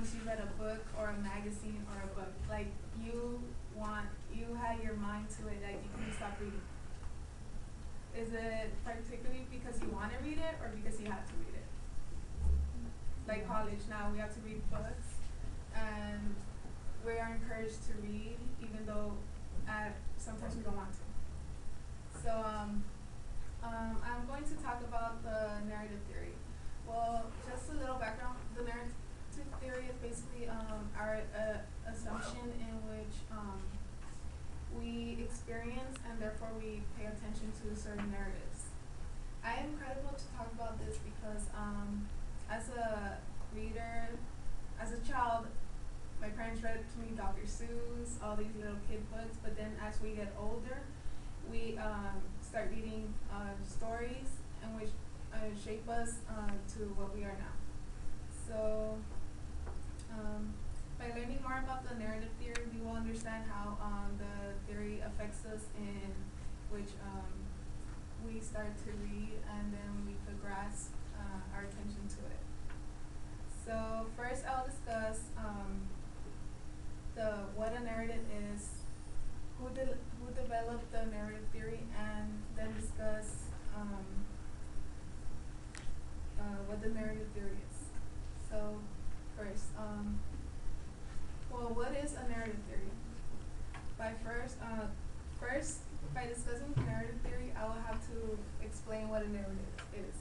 once you read a book or a magazine or a book, like you had your mind to it, like you couldn't stop reading? Is it particularly because you want to read it or because you have to read it? Like college now, we have to read books, and we are encouraged to read, even though sometimes we don't want to. So I'm going to talk about the narrative theory. Well, just a little background. The narrative theory is basically our assumption in which we experience and therefore we pay attention to certain narratives. I am credible to talk about this because as a reader, as a child, my parents read to me Dr. Seuss, all these little kid books, but then as we get older, we start reading stories in which shape us to what we are now. So by learning more about the narrative theory, we will understand how the theory affects us in which we start to read, and then we could grasp our attention to it. So first I'll discuss what a narrative is, who developed the narrative theory, and then discuss what the narrative theory is. So first, well, what is a narrative theory? By discussing narrative theory, I will have to explain what a narrative is.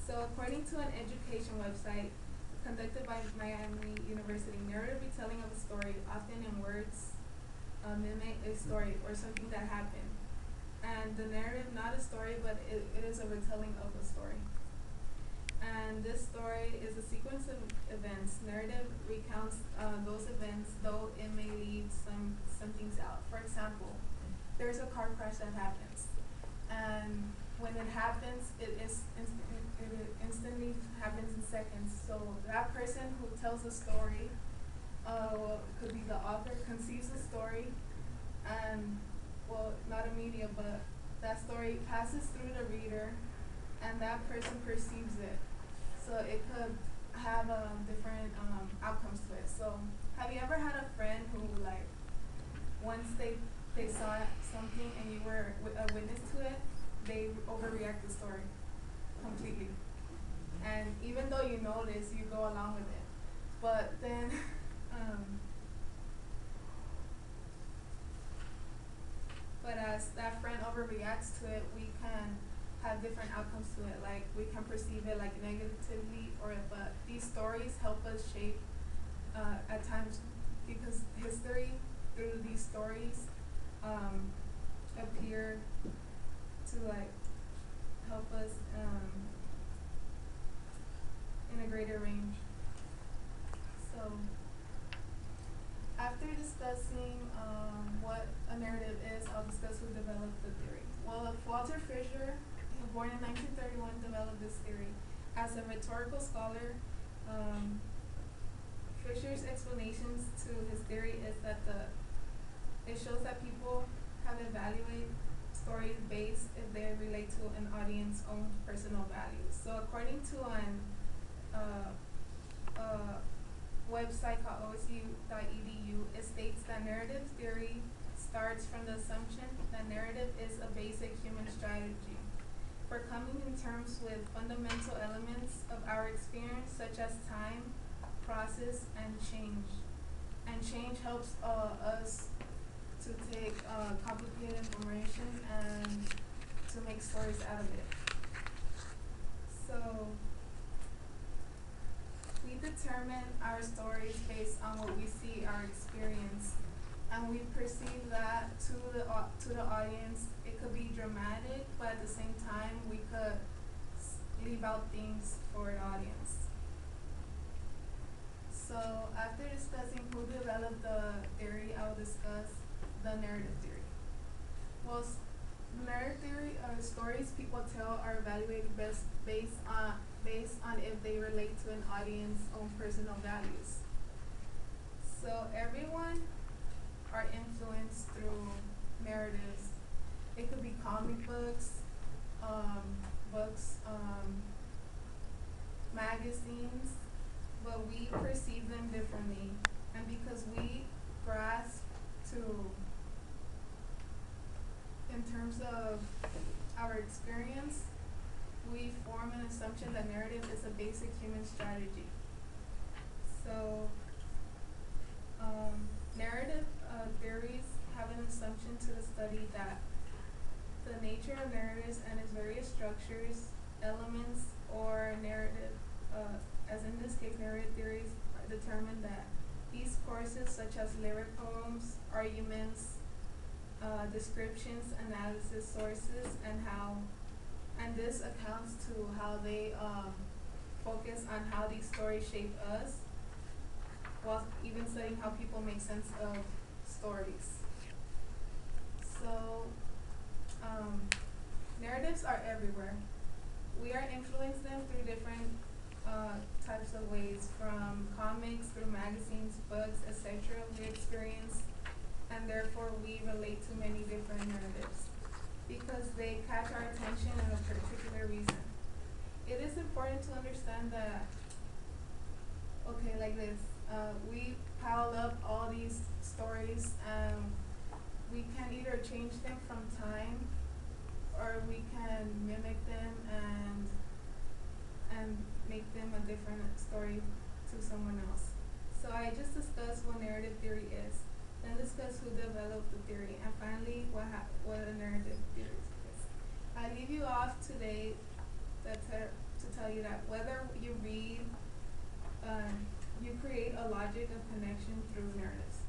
So according to an education website conducted by Miami University, narrative retelling of a story, often in words, mimic a story or something that happened. And the narrative, not a story, but it is a retelling of a story. And this story is a sequence of events. Narrative recounts those events, though it may leave some things out. For example, there's a car crash that happens, and when it happens, it instantly happens in seconds. So that person who tells the story, could be the author, conceives the story, and not a media, but that story passes through the reader, and that person perceives it. So it could have different outcomes to it. So have you ever had a friend who, like, once they saw something and you were a witness to it, they overreact the story completely? And even though you know this, you go along with it. But then but as that friend overreacts to it, we can have different outcomes to it. Like, we can perceive it like negatively, but these stories help us shape at times, because history through these stories appear to like help us in a greater range. So after discussing what a narrative is, I'll discuss who developed the theory. Well, Walter Fisher, born in 1931, developed this theory. As a rhetorical scholar, Fisher's explanations to his theory is that it shows that people have evaluated stories based if they relate to an audience's own personal values. So according to a website called osu.edu, it states that narrative theory starts from the assumption that narrative is a basic human strategy for coming in terms with fundamental elements of our experience, such as time, process, and change. And change helps us to take complicated information and to make stories out of it. So we determine our stories based on what we see, our experience, and we perceive that to the audience. It could be dramatic, but at the same time, we could leave out things for an audience. So after discussing who developed the theory, I will discuss the narrative theory. Well, narrative theory are stories people tell are evaluated based on if they relate to an audience's own personal values. So everyone are influenced through narratives. It could be comic books, magazines, but we perceive them differently, and because we grasp to, in terms of our experience, we form an assumption that narrative is a basic human strategy. So, narrative theories have an assumption to the study that the nature of narratives and its various structures, elements, or narrative, as in this case, narrative theories determine that these courses, such as lyric poems, arguments, descriptions, analysis, sources, and this accounts to how they focus on how these stories shape us, while even studying how people make sense of stories. So, narratives are everywhere. We are influenced them through different types of ways, from comics, through magazines, books, etc. We experience, and therefore we relate to many different narratives because they catch our attention in a particular reason. It is important to understand that, okay, like this, we pile up all these stories, and we can either change them from time, or we can mimic them and make them a different story to someone else. So I just discussed what narrative theory is, then discuss who developed the theory, and finally what a narrative theory is. I leave you off today to tell you that whether you read, you create a logic of connection through narratives.